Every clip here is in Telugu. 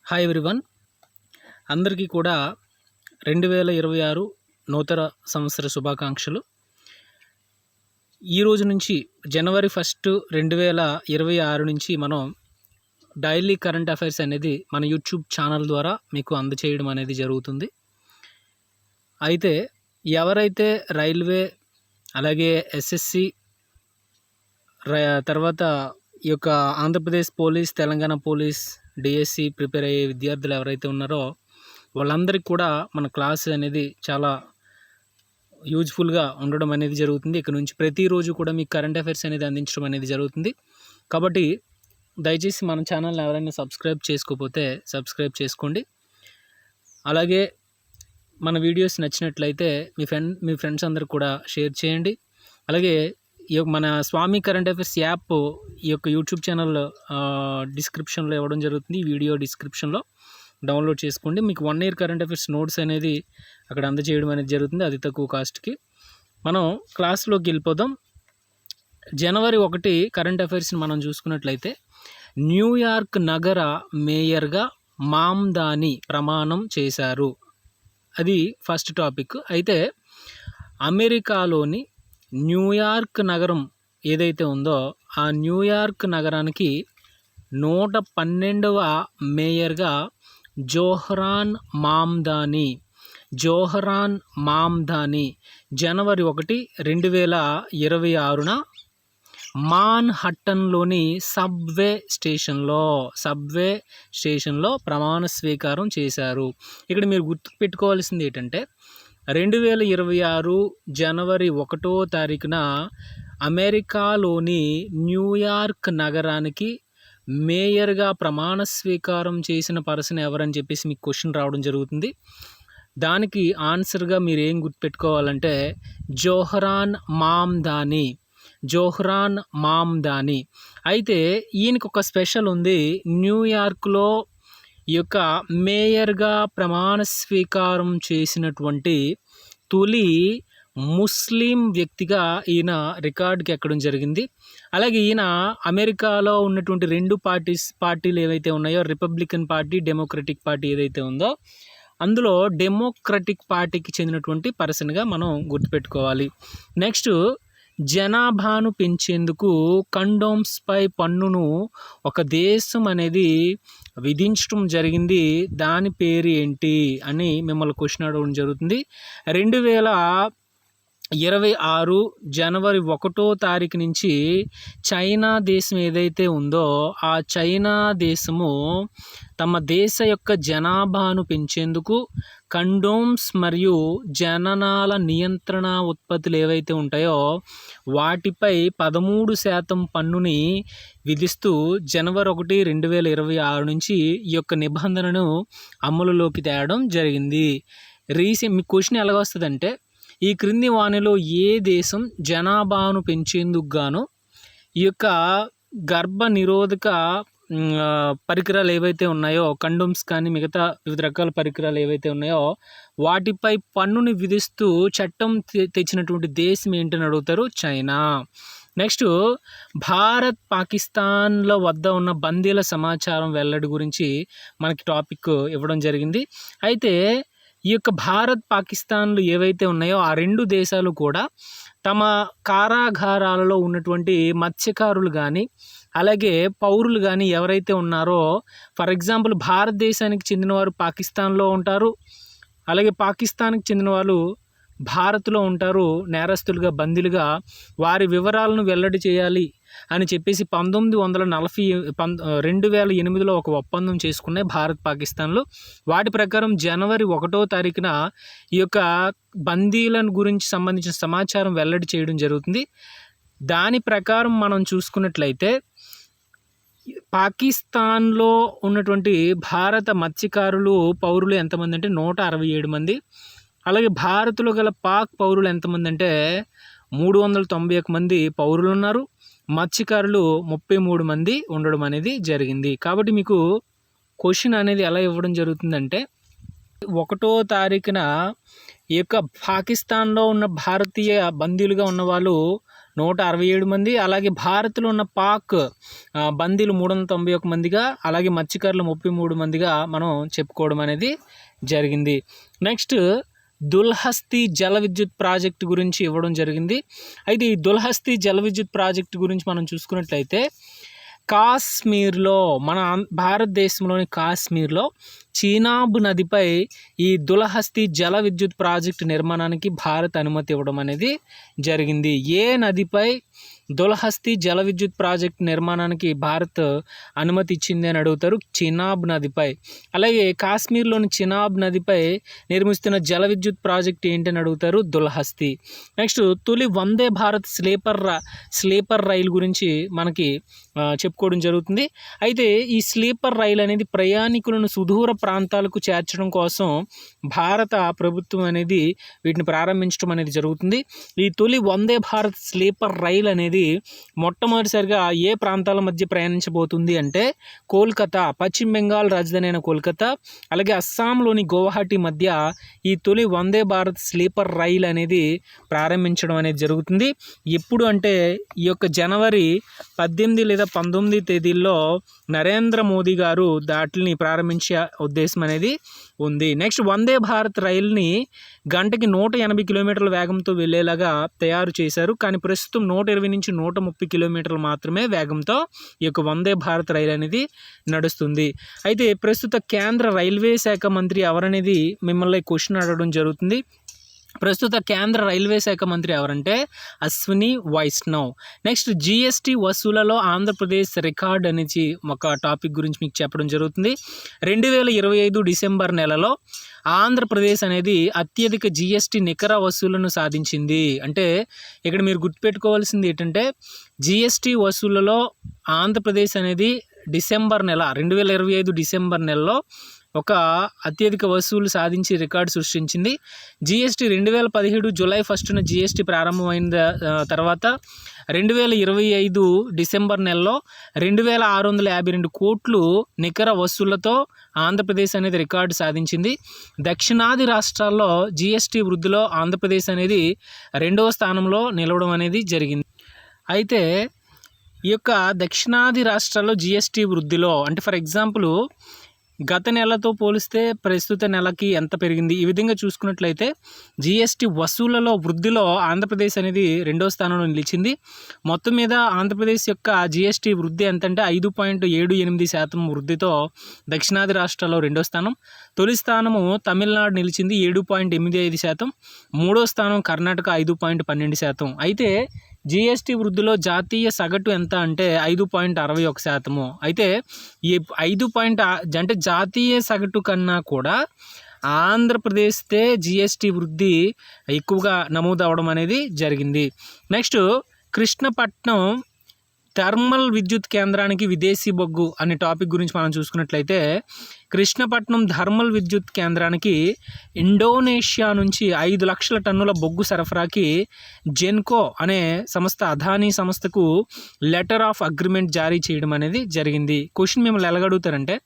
హాయ్ ఎవ్రీవన్, అందరికీ కూడా 2026 నూతన సంవత్సర శుభాకాంక్షలు. ఈ రోజు నుంచి జనవరి 1, 2026 నుంచి మనం డైలీ కరెంట్ అఫైర్స్ అనేది మన యూట్యూబ్ ఛానల్ ద్వారా మీకు అందచేయడం అనేది జరుగుతుంది. అయితే ఎవరైతే రైల్వే అలాగే ఎస్ఎస్సి తర్వాత ఈ యొక్క Andhra Pradesh police, Telangana police, DSC prepare అయ్యే విద్యార్థులు ఎవరైతే ఉన్నారో వాళ్ళందరికీ కూడా మన క్లాస్ అనేది చాలా యూజ్ఫుల్గా ఉండడం అనేది జరుగుతుంది. ఇక్కడ నుంచి ప్రతిరోజు కూడా మీకు కరెంట్ అఫైర్స్ అనేది అందించడం అనేది జరుగుతుంది. కాబట్టి దయచేసి మన ఛానల్ని ఎవరైనా సబ్స్క్రైబ్ చేసుకోకపోతే సబ్స్క్రైబ్ చేసుకోండి. అలాగే మన వీడియోస్ నచ్చినట్లయితే మీ ఫ్రెండ్స్ అందరికి కూడా షేర్ చేయండి. అలాగే ఈ యొక్క మన స్వామి కరెంట్ అఫైర్స్ యాప్ ఈ యొక్క యూట్యూబ్ ఛానల్ డిస్క్రిప్షన్లో ఇవ్వడం జరుగుతుంది. ఈ వీడియో డిస్క్రిప్షన్లో డౌన్లోడ్ చేసుకోండి. మీకు 1 year కరెంట్ అఫైర్స్ నోట్స్ అనేది అక్కడ అందజేయడం అనేది జరుగుతుంది, అది తక్కువ కాస్ట్కి. మనం క్లాస్లోకి వెళ్ళిపోదాం. జనవరి 1 కరెంట్ అఫైర్స్ని మనం చూసుకున్నట్లయితే న్యూయార్క్ నగర మేయర్గా మామ్దాని ప్రమాణం చేశారు. అది ఫస్ట్ టాపిక్. అయితే అమెరికాలోని న్యూయార్క్ నగరం ఏదైతే ఉందో ఆ న్యూయార్క్ నగరానికి 112వ మేయర్గా జోహ్రాన్ మామ్దాని జనవరి 1, 2026న మాన్హట్టన్లోని సబ్వే స్టేషన్లో ప్రమాణ స్వీకారం చేశారు. ఇక్కడ మీరు గుర్తుపెట్టుకోవాల్సింది ఏంటంటే 2026 జనవరి 1వ తారీఖున అమెరికాలోని న్యూయార్క్ నగరానికి మేయర్గా ప్రమాణ స్వీకారం చేసిన పర్సన్ ఎవరని చెప్పేసి మీకు క్వశ్చన్ రావడం జరుగుతుంది. దానికి ఆన్సర్గా మీరు ఏం గుర్తుపెట్టుకోవాలంటే జోహ్రాన్ మామ్దాని. అయితే ఈయనకు ఒక స్పెషల్ ఉంది. న్యూయార్క్లో ఈ యొక్క మేయర్గా ప్రమాణ స్వీకారం చేసినటువంటి తొలి ముస్లిం వ్యక్తిగా ఈయన రికార్డుకి ఎక్కడం జరిగింది. అలాగే ఈయన అమెరికాలో ఉన్నటువంటి 2 పార్టీలు ఏవైతే ఉన్నాయో, రిపబ్లికన్ పార్టీ, డెమోక్రటిక్ పార్టీ ఏదైతే ఉందో అందులో డెమోక్రటిక్ పార్టీకి చెందినటువంటి పర్సన్గా మనం గుర్తుపెట్టుకోవాలి. నెక్స్ట్, జనాభాను పెంచేందుకు కండోమ్స్పై పన్నును ఒక దేశం అనేది విధించడం జరిగింది. దాని పేరు ఏంటి అని మిమ్మల్ని క్వశ్చన్ అడగడం జరుగుతుంది. 2026 జనవరి 1వ తారీఖు నుంచి చైనా దేశం ఏదైతే ఉందో ఆ చైనా దేశము తమ దేశ యొక్క జనాభాను పెంచేందుకు కండోమ్స్ మరియు జననాల నియంత్రణ ఉత్పత్తులు ఏవైతే ఉంటాయో వాటిపై 13% పన్నుని విధిస్తూ జనవరి 1, 2026 నుంచి ఈ యొక్క నిబంధనను అమలులోకి తేవడం జరిగింది. మీ క్వశ్చన్ ఎలాగ వస్తుందంటే, ఈ క్రింది వానిలో ఏ దేశం జనాభాను పెంచేందుకు గాను ఈ యొక్క గర్భ నిరోధక పరికరాలు ఏవైతే ఉన్నాయో, కండోమ్స్ కానీ మిగతా వివిధ రకాల పరికరాలు ఏవైతే ఉన్నాయో వాటిపై పన్నుని విధిస్తూ చట్టం తెచ్చినటువంటి దేశం ఏంటని అడుగుతారు, చైనా. నెక్స్ట్, భారత్ పాకిస్తాన్ల వద్ద ఉన్న బందీల సమాచారం వెల్లడి గురించి మనకి టాపిక్ ఇవ్వడం జరిగింది. అయితే ఈ యొక్క భారత్ పాకిస్తాన్లు ఏవైతే ఉన్నాయో ఆ 2 దేశాలు కూడా తమ కారాగారాలలో ఉన్నటువంటి మత్స్యకారులు కానీ అలాగే పౌరులు కానీ ఎవరైతే ఉన్నారో, ఫర్ ఎగ్జాంపుల్ భారతదేశానికి చెందిన వారు పాకిస్తాన్లో ఉంటారు, అలాగే పాకిస్తాన్కి చెందిన వాళ్ళు భారత్లో ఉంటారు నేరస్తులుగా, బందీలుగా. వారి వివరాలను వెల్లడి చేయాలి అని చెప్పేసి 2008లో ఒక ఒప్పందం చేసుకున్నాయి భారత్ పాకిస్తాన్లు. వాటి ప్రకారం జనవరి 1వ తారీఖున ఈ యొక్క బందీలను గురించి సంబంధించిన సమాచారం వెల్లడి చేయడం జరుగుతుంది. దాని ప్రకారం మనం చూసుకున్నట్లయితే పాకిస్తాన్లో ఉన్నటువంటి భారత మత్స్యకారులు పౌరులు ఎంతమంది అంటే 167 మంది. అలాగే భారత్లో గల పాక్ పౌరులు ఎంతమంది అంటే 391 మంది పౌరులు ఉన్నారు. మత్స్యకారులు 33 మంది ఉండడం అనేది జరిగింది. కాబట్టి మీకు క్వశ్చన్ అనేది ఎలా ఇవ్వడం జరుగుతుందంటే 1వ తారీఖున ఈ యొక్క పాకిస్తాన్లో ఉన్న భారతీయ బందీలుగా ఉన్న వాళ్ళు 167 మంది, అలాగే భారత్లో ఉన్న పాక్ బందీలు 391 మందిగా, అలాగే మత్స్యకారులు 33 మందిగా మనం చెప్పుకోవడం అనేది జరిగింది. నెక్స్ట్ దుల్హస్తి జల విద్యుత్ ప్రాజెక్టు గురించి ఇవ్వడం జరిగింది. అయితే ఈ దుల్హస్తి జల విద్యుత్ ప్రాజెక్టు గురించి మనం చూసుకున్నట్లయితే కాశ్మీర్లో, మన భారతదేశంలోని కాశ్మీర్లో చీనాబ్ నదిపై ఈ దుల్హస్తి జల విద్యుత్ ప్రాజెక్టు నిర్మాణానికి భారత్ అనుమతి ఇవ్వడం అనేది జరిగింది. ఏ నదిపై దుల్హస్తి జల విద్యుత్ ప్రాజెక్టు నిర్మాణానికి భారత్ అనుమతి ఇచ్చింది అని అడుగుతారు. చినాబ్ నదిపై. అలాగే కాశ్మీర్లోని చినాబ్ నదిపై నిర్మిస్తున్న జల విద్యుత్ ప్రాజెక్టు ఏంటని అడుగుతారు. దుల్హస్తి. నెక్స్ట్ తొలి వందే భారత్ స్లీపర్ రైలు గురించి మనకి చెప్పుకోవడం జరుగుతుంది. అయితే ఈ స్లీపర్ రైలు అనేది ప్రయాణికులను సుదూర ప్రాంతాలకు చేర్చడం కోసం భారత ప్రభుత్వం అనేది వీటిని ప్రారంభించడం అనేది జరుగుతుంది. ఈ తొలి వందే భారత్ స్లీపర్ రైలు అనేది మొట్టమొదటిసారిగా ఏ ప్రాంతాల మధ్య ప్రయాణించబోతుంది అంటే కోల్కతా, పశ్చిమ బెంగాల్ రాజధాని అయిన కోల్కతా, అలాగే అస్సాంలోని గౌహటి మధ్య ఈ తొలి వందే భారత్ స్లీపర్ రైలు అనేది ప్రారంభించడం అనేది జరుగుతుంది. ఎప్పుడు అంటే ఈ యొక్క జనవరి 18 లేదా 19 తేదీల్లో నరేంద్ర మోదీ గారు దాటిని ప్రారంభించే ఉద్దేశం అనేది ఉంది. నెక్స్ట్ వందే భారత్ రైలుని గంటకి 180 కిలోమీటర్ల వేగంతో వెళ్ళేలాగా తయారు చేశారు. కానీ ప్రస్తుతం 120 నుంచి 130 కిలోమీటర్లు మాత్రమే వేగంతో ఈ యొక్క వందే భారత్ రైలు అనేది నడుస్తుంది. అయితే ప్రస్తుత కేంద్ర రైల్వే శాఖ మంత్రి ఎవరనేది మిమ్మల్ని క్వశ్చన్ అడగడం జరుగుతుంది. ప్రస్తుత కేంద్ర రైల్వే శాఖ మంత్రి ఎవరంటే Ashwini Vaishnav. Next GST వసూళ్లలో Andhra Pradesh record అనేది ఒక టాపిక్ గురించి మీకు చెప్పడం జరుగుతుంది. 2025 డిసెంబర్ నెలలో ఆంధ్రప్రదేశ్ అనేది అత్యధిక జిఎస్టీ నికర వసూళ్లను సాధించింది. అంటే ఇక్కడ మీరు గుర్తుపెట్టుకోవాల్సింది ఏంటంటే జిఎస్టీ వసూళ్లలో ఆంధ్రప్రదేశ్ అనేది డిసెంబర్ నెల 2025 డిసెంబర్ నెలలో ఒక అత్యధిక వసూలు సాధించి రికార్డు సృష్టించింది. జిఎస్టీ 2017 జూలై 1న జిఎస్టీ ప్రారంభమైన తర్వాత 2025 డిసెంబర్ నెలలో 2652 కోట్లు నికర వసూళ్లతో ఆంధ్రప్రదేశ్ అనేది రికార్డు సాధించింది. దక్షిణాది రాష్ట్రాల్లో జిఎస్టీ వృద్ధిలో ఆంధ్రప్రదేశ్ అనేది 2వ స్థానంలో నిలవడం అనేది జరిగింది. అయితే ఈ యొక్క దక్షిణాది రాష్ట్రాల్లో జిఎస్టీ వృద్ధిలో అంటే ఫర్ ఎగ్జాంపుల్ గత నెలతో పోలిస్తే ప్రస్తుత నెలకి ఎంత పెరిగింది, ఈ విధంగా చూసుకున్నట్లయితే జిఎస్టీ వసూళ్లలో వృద్ధిలో ఆంధ్రప్రదేశ్ అనేది 2వ స్థానంలో నిలిచింది. మొత్తం మీద ఆంధ్రప్రదేశ్ యొక్క జిఎస్టీ వృద్ధి ఎంతంటే 5.78% వృద్ధితో దక్షిణాది రాష్ట్రాల్లో 2వ స్థానం. తొలి స్థానము తమిళనాడు నిలిచింది 7.85%, 3వ స్థానం కర్ణాటక 5.12%. అయితే జిఎస్టీ వృద్ధిలో జాతీయ సగటు ఎంత అంటే 5.61%. అయితే ఈ 5 అంటే జాతీయ సగటు కన్నా కూడా ఆంధ్రప్రదేశ్తే జిఎస్టీ వృద్ధి ఎక్కువగా నమోదవడం అనేది జరిగింది. నెక్స్ట్ కృష్ణపట్నం థర్మల్ విద్యుత్ కేంద్రానికి విదేశీ బొగ్గు అనే టాపిక్ గురించి మనం చూసుకున్నట్లయితే కృష్ణపట్నం థర్మల్ విద్యుత్ కేంద్రానికి ఇండోనేషియా నుంచి 5 లక్షల టన్నుల బొగ్గు సరఫరాకి జెన్కో అనే సంస్థ అదానీ సంస్థకు లెటర్ ఆఫ్ అగ్రిమెంట్ జారీ చేయడం అనేది జరిగింది. క్వశ్చన్ మిమ్మల్ని ఎలాగడుగుతారంటే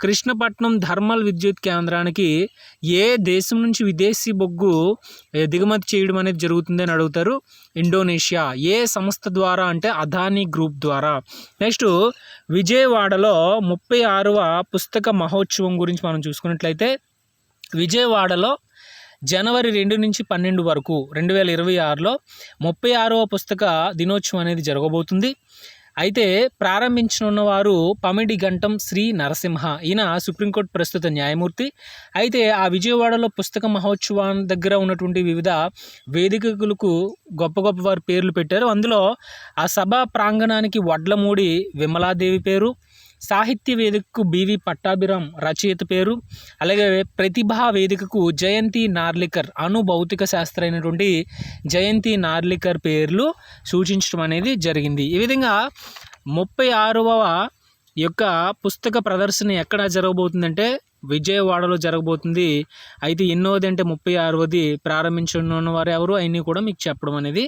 కృష్ణపట్నం థర్మల్ విద్యుత్ కేంద్రానికి ఏ దేశం నుంచి విదేశీ బొగ్గు దిగుమతి చేయడం అనేది జరుగుతుందని అడుగుతారు. ఇండోనేషియా. ఏ సంస్థ ద్వారా అంటే అదానీ గ్రూప్ ద్వారా. నెక్స్ట్ విజయవాడలో 36వ పుస్తక మహోత్సవం గురించి మనం చూసుకున్నట్లయితే విజయవాడలో జనవరి 2 నుంచి 12 వరకు 2026లో 36వ పుస్తక దినోత్సవం అనేది జరగబోతుంది. అయితే ప్రారంభించనున్న వారు పమిడి గంటం శ్రీ నరసింహ. ఈయన సుప్రీంకోర్టు ప్రస్తుత న్యాయమూర్తి. అయితే ఆ విజయవాడలో పుస్తక మహోత్సవం దగ్గర ఉన్నటువంటి వివిధ వేదికలకు గొప్ప గొప్ప వారి పేర్లు పెట్టారు. అందులో ఆ సభా ప్రాంగణానికి వడ్లమూడి విమలాదేవి పేరు, సాహిత్య వేదికకు బివి పట్టాభిరామ్ రచయిత పేరు, అలాగే ప్రతిభా వేదికకు జయంతి నార్లికర్ భౌతిక శాస్త్ర అయినటువంటి జయంతి నార్లికర్ పేర్లు సూచించడం అనేది జరిగింది. ఈ విధంగా 36వ యొక్క పుస్తక ప్రదర్శన ఎక్కడ జరగబోతుందంటే విజయవాడలో జరగబోతుంది. అయితే ఎన్నోది అంటే 36వది ప్రారంభించనున్న వారు ఎవరు అన్నీ కూడా మీకు చెప్పడం అనేది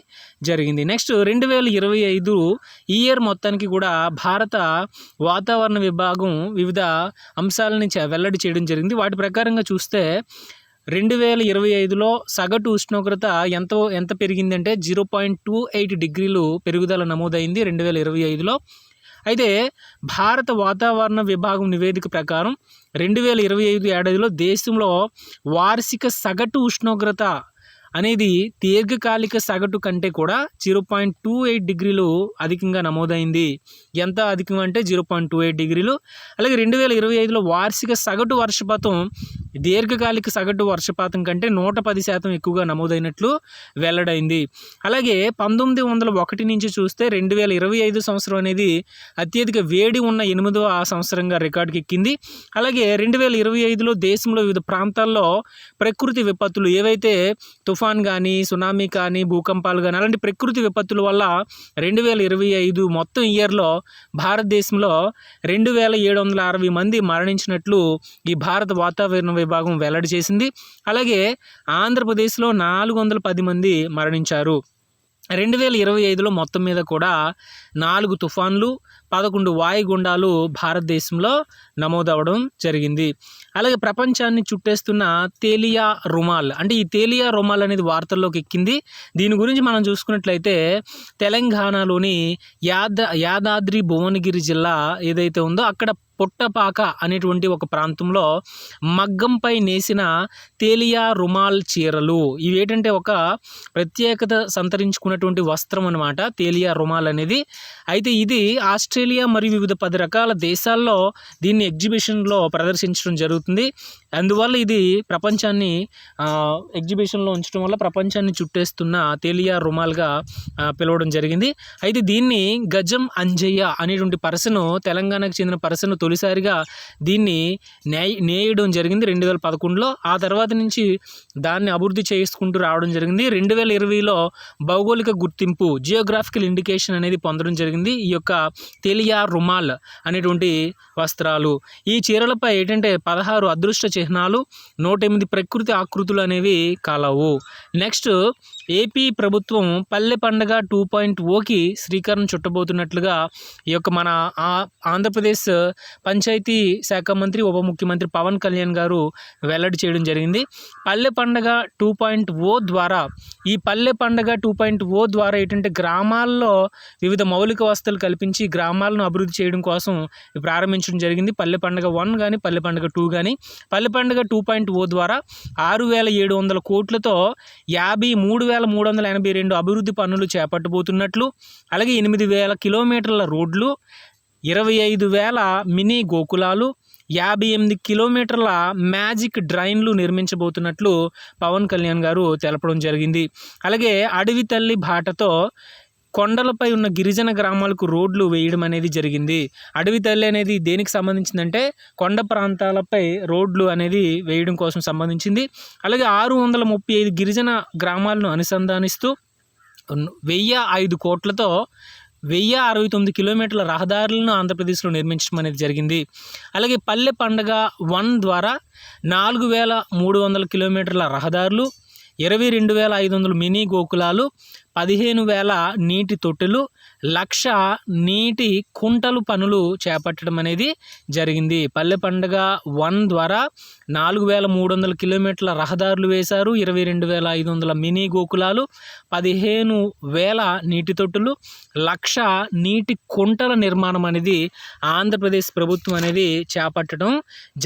జరిగింది. నెక్స్ట్ 2025 ఈ ఇయర్ మొత్తానికి కూడా భారత వాతావరణ విభాగం వివిధ అంశాలని వెల్లడి చేయడం జరిగింది. వాటి ప్రకారంగా చూస్తే 2025లో సగటు ఉష్ణోగ్రత ఎంత పెరిగిందంటే 0.28 డిగ్రీలు పెరుగుదల నమోదైంది 2025లో. అయితే భారత వాతావరణ విభాగం నివేదిక ప్రకారం 2025 ఏడాదిలో దేశంలో వార్షిక సగటు ఉష్ణోగ్రత అనేది దీర్ఘకాలిక సగటు కంటే కూడా 0.28 డిగ్రీలు అధికంగా నమోదైంది. ఎంత అధికం అంటే 0.28 డిగ్రీలు. అలాగే 2025లో వార్షిక సగటు వర్షపాతం దీర్ఘకాలిక సగటు వర్షపాతం కంటే 110% ఎక్కువగా నమోదైనట్లు వెల్లడైంది. అలాగే 1901 నుంచి చూస్తే 2025 సంవత్సరం అనేది అత్యధిక వేడి ఉన్న 8వ సంవత్సరంగా రికార్డుకి ఎక్కింది. అలాగే 2025లో దేశంలో వివిధ ప్రాంతాల్లో ప్రకృతి విపత్తులు ఏవైతే తుఫాన్ కానీ, సునామీ కానీ, భూకంపాలు కానీ అలాంటి ప్రకృతి విపత్తుల వల్ల 2025 మొత్తం ఇయర్లో భారతదేశంలో 2760 మంది మరణించినట్లు ఈ భారత వాతావరణ విభాగం వెల్లడి చేసింది. అలాగే ఆంధ్రప్రదేశ్లో 410 మంది మరణించారు. 2025లో మొత్తం మీద కూడా 4 తుఫాన్లు, 11 వాయుగుండాలు భారతదేశంలో నమోదవడం జరిగింది. అలాగే ప్రపంచాన్ని చుట్టేస్తున్న తేలియా రుమాల్, అంటే ఈ తేలియా రుమాల్ అనేది వార్తల్లోకి ఎక్కింది. దీని గురించి మనం చూసుకున్నట్లయితే తెలంగాణలోని యాదాద్రి భువనగిరి జిల్లా ఏదైతే ఉందో అక్కడ పుట్టపాక అనేటువంటి ఒక ప్రాంతంలో మగ్గంపై నేసిన తేలియా రుమాల్ చీరలు, ఇవి ఏంటంటే ఒక ప్రత్యేకత సంతరించుకున్నటువంటి వస్త్రం అనమాట తేలియా రుమాల్ అనేది. అయితే ఇది ఆస్ట్రేలియా మరియు వివిధ 10 రకాల దేశాల్లో దీన్ని ఎగ్జిబిషన్లో ప్రదర్శించడం జరుగుతుంది. అందువల్ల ఇది ప్రపంచాన్ని ఎగ్జిబిషన్లో ఉంచడం వల్ల ప్రపంచాన్ని చుట్టేస్తున్న తేలియా రుమాల్గా పిలవడం జరిగింది. అయితే దీన్ని గజం అంజయ్య అనేటువంటి పర్సన్, తెలంగాణకు చెందిన పర్సన్ తొలిసారిగా దీన్ని నేయడం జరిగింది 2011లో. ఆ తర్వాత నుంచి దాన్ని అభివృద్ధి చేసుకుంటూ రావడం జరిగింది. 2020లో భౌగోళిక గుర్తింపు జియోగ్రాఫికల్ ఇండికేషన్ అనేది పొందడం జరిగింది ఈ యొక్క తేలియా రుమాల్ అనేటువంటి వస్త్రాలు. ఈ చీరలపై ఏంటంటే 16 అదృష్ట చిహ్నాలు, 108 ప్రకృతి ఆకృతులు అనేవి కలవు. నెక్స్ట్, ఏపీ ప్రభుత్వం పల్లె పండుగ 2.0కి శ్రీకారం చుట్టబోతున్నట్లుగా ఈ యొక్క మన ఆంధ్రప్రదేశ్ పంచాయతీ శాఖ మంత్రి, ఉప ముఖ్యమంత్రి పవన్ కళ్యాణ్ గారు వెల్లడి చేయడం జరిగింది. పల్లె పండుగ 2.0 ద్వారా, ఈ పల్లె పండుగ 2.0 ద్వారా ఏంటంటే గ్రామాల్లో వివిధ మౌలిక వసతులు కల్పించి గ్రామాలను అభివృద్ధి చేయడం కోసం ప్రారంభించడం జరిగింది. పల్లె పండుగ 1 కానీ పల్లె పండుగ 2 కానీ. పల్లె పండుగ 2.0 ద్వారా 6,700 కోట్లతో 53,382 అభివృద్ధి పనులు చేపట్టబోతున్నట్లు, అలాగే 8,000 కిలోమీటర్ల రోడ్లు, 25,000 మినీ గోకులాలు, 58 కిలోమీటర్ల మ్యాజిక్ డ్రైన్లు నిర్మించబోతున్నట్లు పవన్ కళ్యాణ్ గారు తెలపడం జరిగింది. అలాగే అడవి తల్లి బాటతో కొండలపై ఉన్న గిరిజన గ్రామాలకు రోడ్లు వేయడం అనేది జరిగింది. అడవి తల్లి అనేది దేనికి సంబంధించిందంటే కొండ ప్రాంతాలపై రోడ్లు అనేది వేయడం కోసం సంబంధించింది. అలాగే 635 గిరిజన గ్రామాలను అనుసంధానిస్తూ 1,005 కోట్లతో 1,069 కిలోమీటర్ల రహదారులను ఆంధ్రప్రదేశ్లో నిర్మించడం అనేది జరిగింది. అలాగే పల్లె పండుగ 1 ద్వారా 4,300 కిలోమీటర్ల రహదారులు, 22,500 మినీ గోకులాలు, 15,000 నీటి తొట్టెలు, 1,00,000 నీటి కుంటలు పనులు చేపట్టడం అనేది జరిగింది. పల్లె పండుగ 1 ద్వారా 4,300 కిలోమీటర్ల రహదారులు వేశారు, 22,500 మినీ గోకులాలు, 15,000 నీటి తొట్టులు, 1,00,000 నీటి కుంటల నిర్మాణం అనేది ఆంధ్రప్రదేశ్ ప్రభుత్వం అనేది చేపట్టడం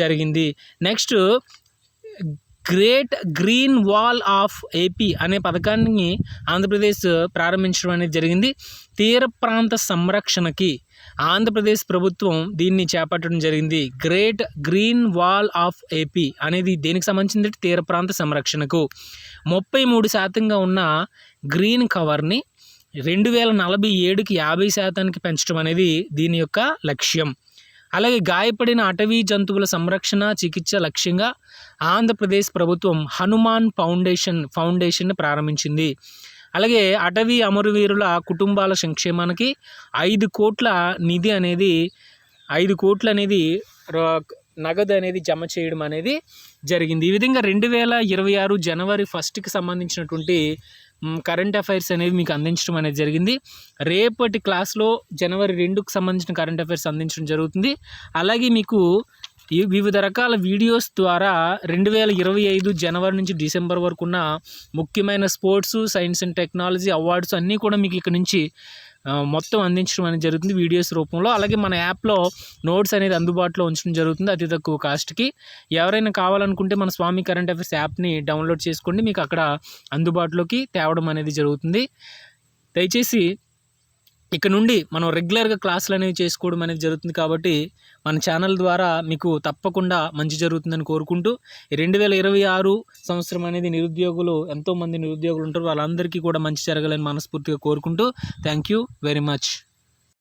జరిగింది. Next, great green wall of AP అనే పథకాన్ని ఆంధ్రప్రదేశ్ ప్రారంభించడం అనేది జరిగింది. తీర ప్రాంత సంరక్షణకి ఆంధ్రప్రదేశ్ ప్రభుత్వం దీన్ని చేపట్టడం జరిగింది. Great green wall of AP అనేది దేనికి సంబంధించింది? తీర ప్రాంత సంరక్షణకు 33% ఉన్న గ్రీన్ కవర్ని 2047కి 50% పెంచడం అనేది దీని యొక్క లక్ష్యం. అలాగే గాయపడిన అటవీ జంతువుల సంరక్షణ చికిత్స లక్ష్యంగా ఆంధ్రప్రదేశ్ ప్రభుత్వం హనుమాన్ ఫౌండేషన్ ప్రారంభించింది. అలాగే అటవీ అమరవీరుల కుటుంబాల సంక్షేమానికి 5 కోట్ల నిధి అనేది 5 కోట్లు అనేది నగదు అనేది జమ చేయడం అనేది జరిగింది. ఈ విధంగా 2026 జనవరి 1కి సంబంధించినటువంటి కరెంట్ అఫైర్స్ అనేవి మీకు అందించడం అనేది జరిగింది. రేపటి క్లాస్లో జనవరి 2కి సంబంధించిన కరెంట్ అఫైర్స్ అందించడం జరుగుతుంది. అలాగే మీకు ఈ వివిధ రకాల వీడియోస్ ద్వారా 2025 జనవరి నుంచి డిసెంబర్ వరకు ఉన్న ముఖ్యమైన sports, science and technology awards అన్నీ కూడా మీకు ఇక్కడ నుంచి మొత్తం అందించడం అనేది జరుగుతుంది వీడియోస్ రూపంలో. అలాగే మన యాప్లో నోట్స్ అనేది అందుబాటులో ఉంచడం జరుగుతుంది అతి తక్కువ కాస్ట్కి. ఎవరైనా కావాలనుకుంటే మన స్వామి కరెంట్ అఫైర్స్ యాప్ని డౌన్లోడ్ చేసుకోండి, మీకు అక్కడ అందుబాటులోకి తేవడం అనేది జరుగుతుంది. దయచేసి ఇక నుండి మనం రెగ్యులర్గా క్లాసులు అనేవి చేసుకోవడం అనేది జరుగుతుంది కాబట్టి మన ఛానల్ ద్వారా మీకు తప్పకుండా మంచి జరుగుతుందని కోరుకుంటూ 2026 సంవత్సరం అనేది నిరుద్యోగులు ఎంతోమంది నిరుద్యోగులు ఉంటారు, వాళ్ళందరికీ కూడా మంచి జరగాలని మనస్ఫూర్తిగా కోరుకుంటూ థ్యాంక్ యూ వెరీ మచ్.